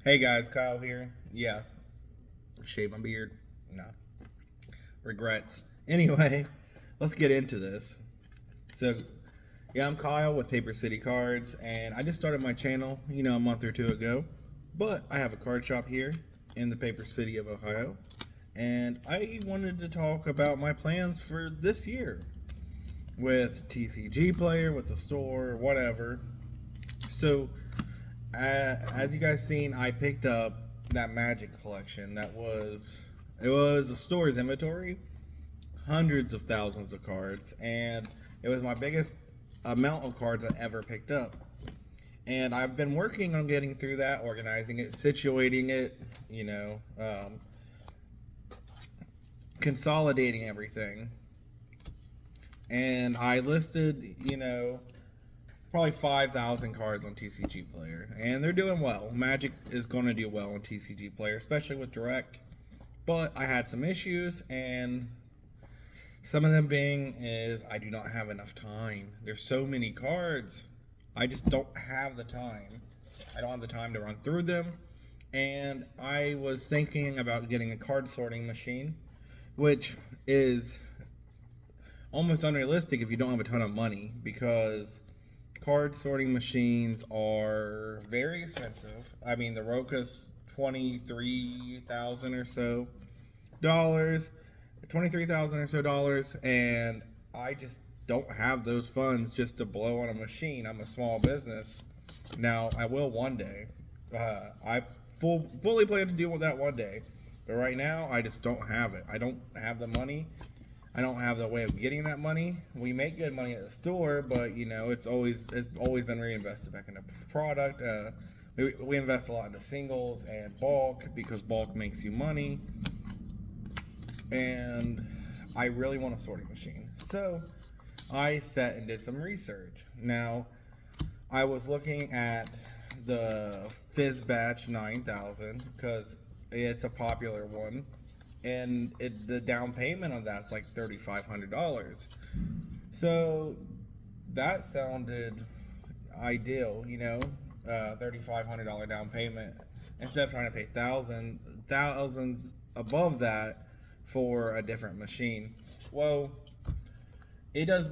Hey guys, Kyle here. Yeah, shave my beard. No, regrets. Anyway, let's get into this. So, yeah, I'm Kyle with Paper City Cards, and I just started my channel, a month or two ago. But I have a card shop here in the Paper City of Ohio, and I wanted to talk about my plans for this year with TCG Player, with the store, whatever. So, as you guys seen, I picked up that Magic collection. It was the store's inventory, hundreds of thousands of cards, and it was my biggest amount of cards I ever picked up. And I've been working on getting through that, organizing it, situating it, consolidating everything. And I listed, probably 5,000 cards on TCG Player, and they're doing well. Magic is going to do well on TCG Player, especially with Direct. But I had some issues, and some of them being is I do not have enough time. There's so many cards, I just don't have the time. I don't have the time to run through them, and I was thinking about getting a card sorting machine, which is almost unrealistic if you don't have a ton of money, because card sorting machines are very expensive. I mean, the Roka's $23,000 or so dollars, $23,000 or so dollars, and I just don't have those funds just to blow on a machine. I'm a small business. Now, I will one day. I fully plan to deal with that one day, but right now I just don't have it. I don't have the money. I don't have the way of getting that money. We make good money at the store, but it's always been reinvested back into product. We invest a lot into singles and bulk because bulk makes you money. And I really want a sorting machine, so I sat and did some research. Now, I was looking at the Fizzbatch 9000 because it's a popular one. And the down payment on that's like $3,500. So that sounded ideal, $3,500 down payment instead of trying to pay thousands above that for a different machine. Well, it does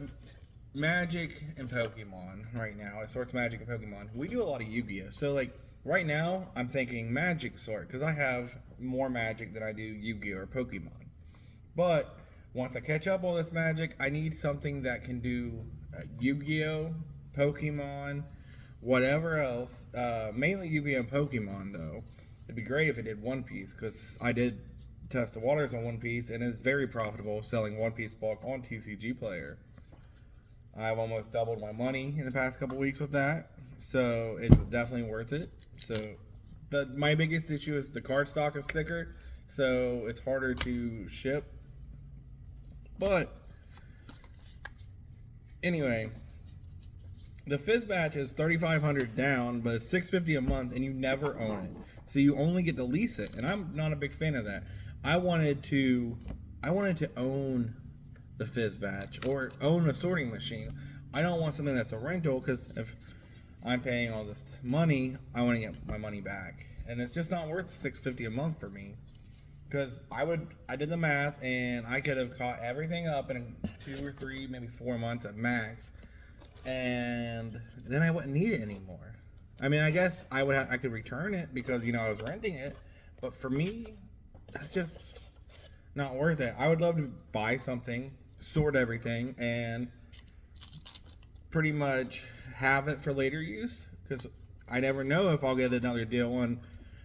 Magic and Pokemon right now. It sorts Magic and Pokemon. We do a lot of Yu-Gi-Oh! So right now, I'm thinking Magic sort, because I have more Magic than I do Yu-Gi-Oh! Or Pokemon. But once I catch up all this Magic, I need something that can do Yu-Gi-Oh!, Pokemon, whatever else. Mainly Yu-Gi-Oh! And Pokemon, though. It'd be great if it did One Piece, because I did test the waters on One Piece, and it's very profitable selling One Piece bulk on TCG Player. I've almost doubled my money in the past couple weeks with that, so it's definitely worth it. So my biggest issue is the cardstock is thicker, so it's harder to ship. But anyway, the Fizzbatch is $3,500 down, but it's $650 a month, and you never own it, so you only get to lease it. And I'm not a big fan of that. I wanted to own the Fizzbatch or own a sorting machine. I don't want something that's a rental, because if I'm paying all this money, I want to get my money back, and it's just not worth $650 a month for me. Because I did the math, and I could have caught everything up in 2 or 3, maybe 4 months at max, and then I wouldn't need it anymore. I mean, I guess I could return it because I was renting it, but for me, that's just not worth it. I would love to buy something, sort everything, and pretty much have it for later use, because I never know if I'll get another deal on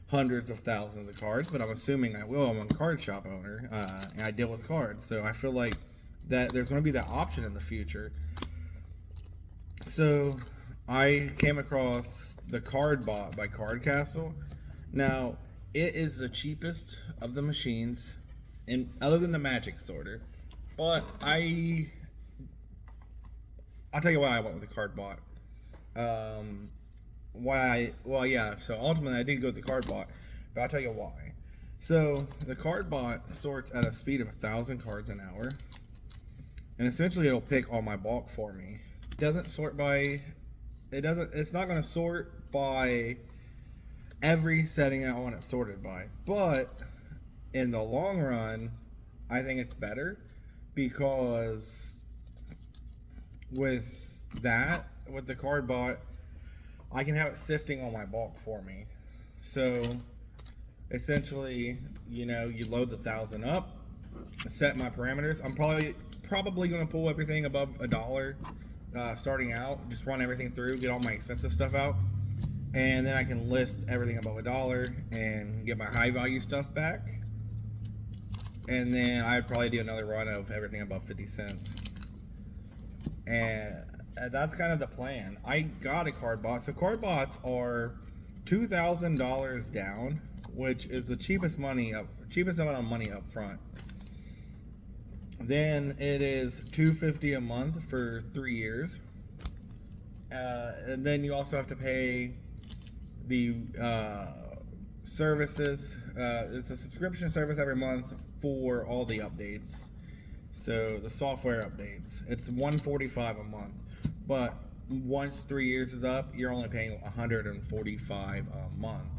hundreds of thousands of cards, but I'm assuming I will. I'm a card shop owner, and I deal with cards, so I feel like that there's going to be that option in the future. So I came across the Card Bot by Card Castle. Now, it is the cheapest of the machines, other than the Magic sorter. But I'll tell you why I went with the Card Bot. So ultimately I did go with the Card Bot, but I'll tell you why. So the Card Bot sorts at a speed of 1,000 cards an hour, and essentially it'll pick all my bulk for me. It's not going to sort by every setting I want it sorted by. But in the long run, I think it's better because with the card bot, I can have it sifting on my bulk for me. So essentially, you load the 1,000 up, set my parameters. I'm probably going to pull everything above $1 starting out. Just run everything through, get all my expensive stuff out, and then I can list everything above $1 and get my high value stuff back. And then I'd probably do another run of everything above 50 cents. And that's kind of the plan. I got a card bot. So card bots are $2,000 down, which is the cheapest amount of money up front. Then it is $250 a month for 3 years. And then you also have to pay the services. It's a subscription service every month for all the updates. So the software updates, it's $145 a month. But once 3 years is up, you're only paying $145 a month.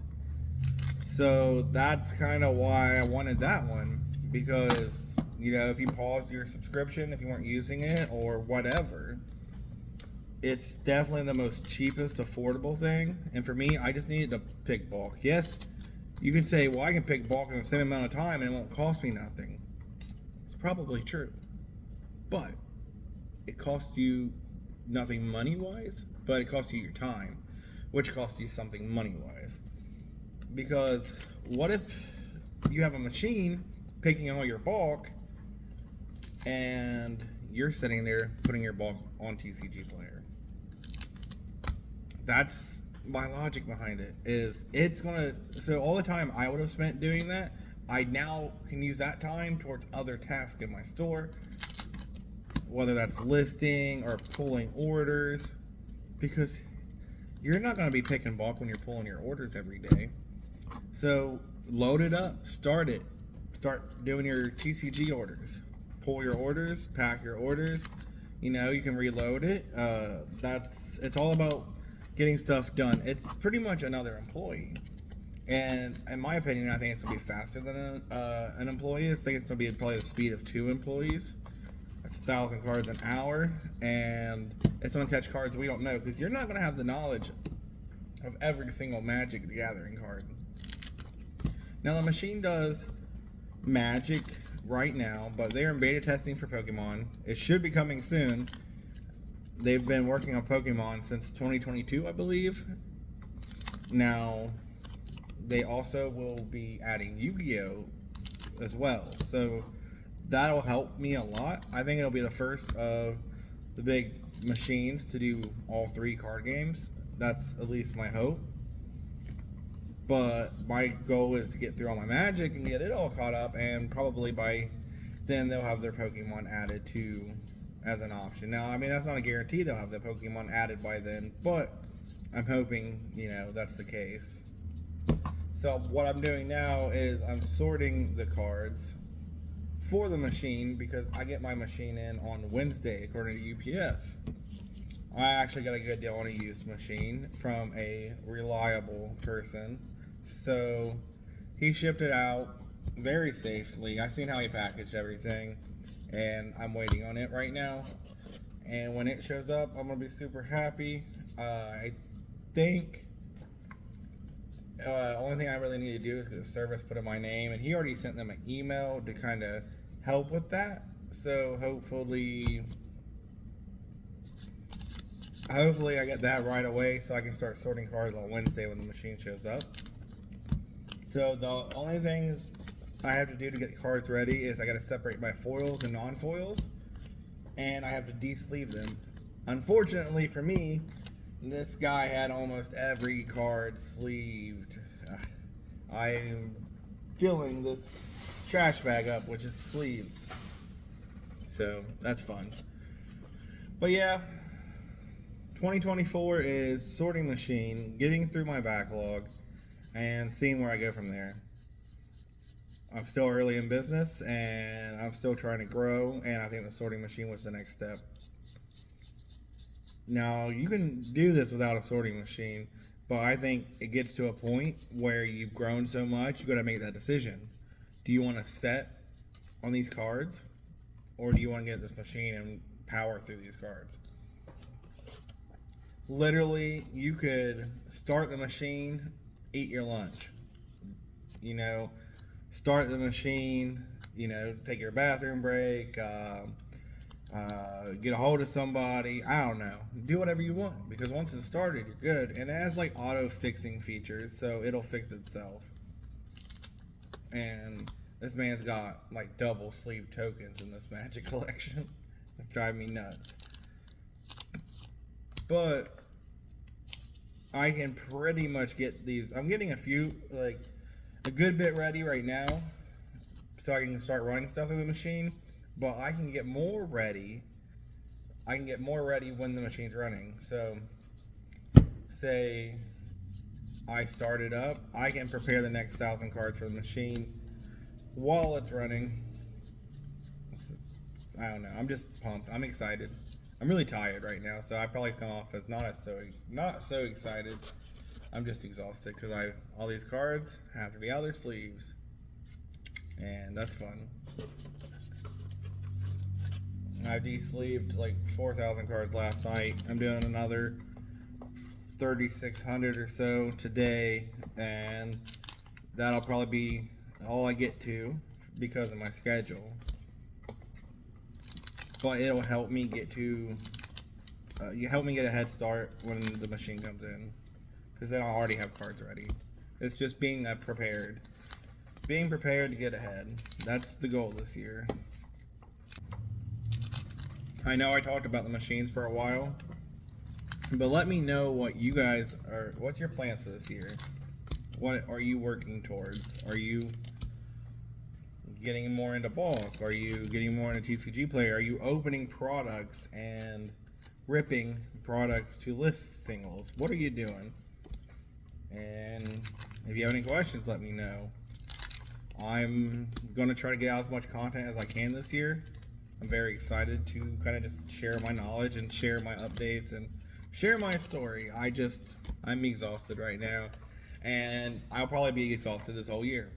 So that's kind of why I wanted that one, because if you pause your subscription, if you weren't using it or whatever, it's definitely the most cheapest affordable thing. And for me, I just needed to pick bulk. Yes, you can say, well, I can pick bulk in the same amount of time and it won't cost me nothing. It's probably true, but it costs you nothing money-wise, but it costs you your time, which costs you something money-wise. Because what if you have a machine picking all your bulk and you're sitting there putting your bulk on TCG Player? That's my logic behind it. So all the time I would have spent doing that, I now can use that time towards other tasks in my store, whether that's listing or pulling orders, because you're not going to be picking bulk when you're pulling your orders every day. So load it up, start doing your TCG orders, pull your orders, pack your orders. You can reload it. It's all about getting stuff done. It's pretty much another employee. And in my opinion, I think it's going to be faster than an employee. I think it's going to be probably the speed of 2 employees. That's 1,000 cards an hour, and it's going to catch cards we don't know, because you're not going to have the knowledge of every single Magic the Gathering card. Now, the machine does Magic right now, but they're in beta testing for Pokemon. It should be coming soon. They've been working on Pokemon since 2022, I believe. Now, they also will be adding Yu-Gi-Oh! As well. So that'll help me a lot. I think it'll be the first of the big machines to do all 3 card games. That's at least my hope. But my goal is to get through all my Magic and get it all caught up, and probably by then they'll have their Pokemon added to as an option. Now, I mean, that's not a guarantee they'll have the Pokemon added by then, but I'm hoping, that's the case. So what I'm doing now is I'm sorting the cards for the machine, because I get my machine in on Wednesday according to UPS. I actually got a good deal on a used machine from a reliable person. So he shipped it out very safely. I seen how he packaged everything, and I'm waiting on it right now. And when it shows up, I'm gonna be super happy. I think only thing I really need to do is get the service put in my name, and he already sent them an email to kind of help with that. So hopefully I get that right away, so I can start sorting cards on Wednesday when the machine shows up. So the only thing I have to do to get the cards ready is I got to separate my foils and non-foils, and I have to de-sleeve them. Unfortunately for me, this guy had almost every card sleeved. I'm filling this trash bag up, which is sleeves. So that's fun. But yeah, 2024 is sorting machine, getting through my backlog, and seeing where I go from there. I'm still early in business, and I'm still trying to grow, and I think the sorting machine was the next step. Now, you can do this without a sorting machine. But I think it gets to a point where you've grown so much, you got to make that decision. Do you want to set on these cards, or do you want to get this machine and power through these cards? Literally, you could start the machine, eat your lunch. You know, start the machine, take your bathroom break, get a hold of somebody. I don't know. Do whatever you want, because once it's started, you're good. And it has like auto fixing features, so it'll fix itself. And this man's got like double sleeve tokens in this Magic collection. It's driving me nuts. But I can pretty much get these. I'm getting a few, like a good bit ready right now, so I can start running stuff through the machine. But I can get more ready. I can get more ready when the machine's running. So, say I start it up, I can prepare the next 1,000 cards for the machine while it's running. I don't know. I'm just pumped. I'm excited. I'm really tired right now, so I probably come off as not so excited. I'm just exhausted because all these cards have to be out of their sleeves, and that's fun. I de-sleeved like 4,000 cards last night. I'm doing another 3,600 or so today, and that'll probably be all I get to because of my schedule. But it'll help me get to, help me get a head start when the machine comes in, because then I'll already have cards ready. It's just being prepared to get ahead. That's the goal this year. I know I talked about the machines for a while, but let me know what you guys are. What's your plans for this year? What are you working towards? Are you getting more into bulk? Are you getting more into TCG Play? Are you opening products and ripping products to list singles? What are you doing? And if you have any questions, let me know. I'm going to try to get out as much content as I can this year. I'm very excited to kind of just share my knowledge and share my updates and share my story. I'm exhausted right now, and I'll probably be exhausted this whole year.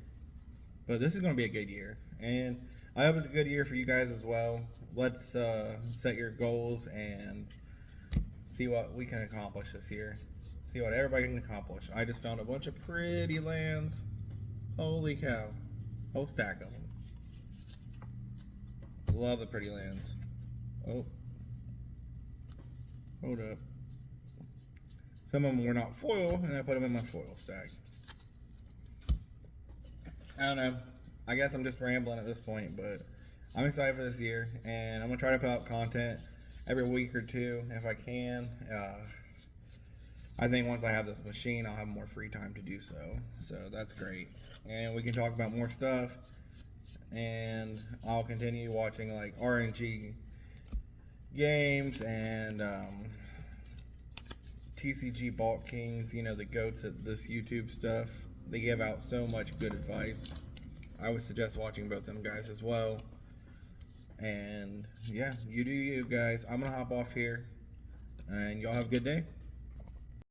But this is going to be a good year, and I hope it's a good year for you guys as well. Let's set your goals and see what we can accomplish this year. See what everybody can accomplish. I just found a bunch of pretty lands. Holy cow. Whole stack of them. Love the pretty lands. Oh. Hold up. Some of them were not foil, and I put them in my foil stack. I don't know. I guess I'm just rambling at this point, but I'm excited for this year, and I'm going to try to put out content every week or two if I can. I think once I have this machine, I'll have more free time to do so. So that's great. And we can talk about more stuff, and I'll continue watching like RNG games and TCG Bulk Kings, the goats at this YouTube stuff. They give out so much good advice. I would suggest watching both them guys as well. And yeah, you do you guys. I'm gonna hop off here, and y'all have a good day.